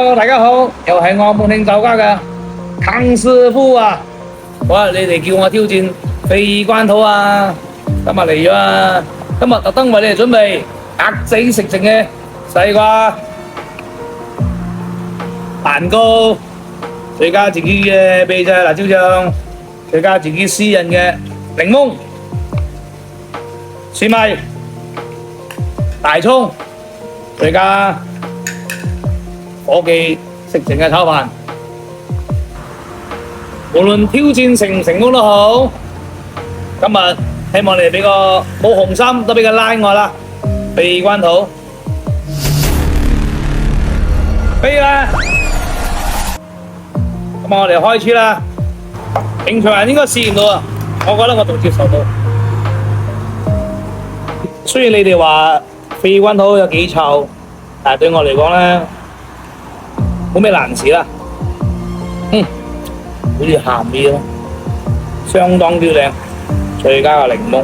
Hello，大家好，又係我滿興酒家嘅康師傅啊！哇，你哋叫我挑戰飛關土啊！今日嚟咗啊！今日特登為你哋準備額仔食剩嘅西瓜蛋糕，再加自己嘅秘製辣椒醬，再加自己私人嘅檸檬、蒜米、大葱，再加伙計食剩嘅炒飯。無論挑戰成唔成功都好，今日希望你哋俾個冇紅心都俾個 like 我啦，飛關土飛啦！咁我哋開始啦。平常人應該試唔到啊，我覺得我仲接受到。雖然你哋話飛關土有幾臭，但係對我嚟講咧，冇咩難事啦。好似鹹味咯，相當之靚，再加個檸檬，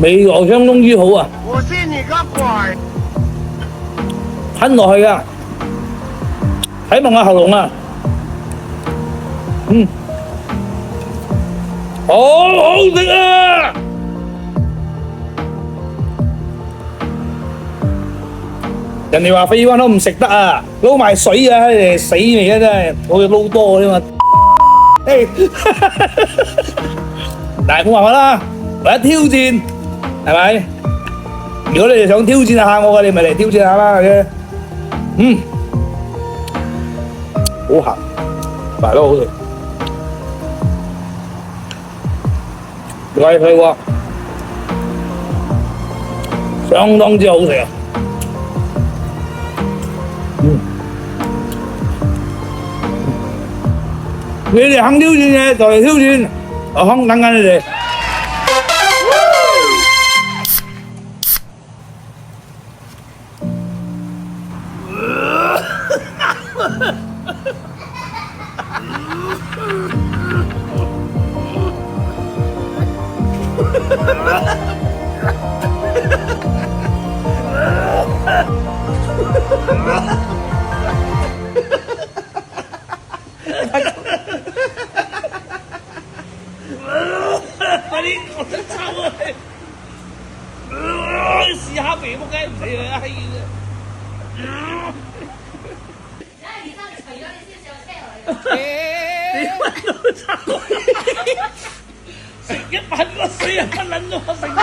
味道相當之好啊！我信你個鬼！吞落去啊，睇埋我喉嚨啊，好好食啊！人哋話飛關土唔食得啊，撈埋水啊，你死未啊真係，我要撈多啫嘛。但係冇辦法啦，為咗挑戰，係咪？如果你哋想挑戰下我嘅，你咪嚟挑戰下啦嘅。好鹹，但係都好食。貴佢喎，相當之好食啊！你哋肯挑戰嘅就嚟挑戰，我肯等緊你哋。快啲，我真臭啊！試下肥仆街唔死佢啊！你上去除咗你先上車嚟。你乜都臭！食一晚個水啊，不撚咗我食咗。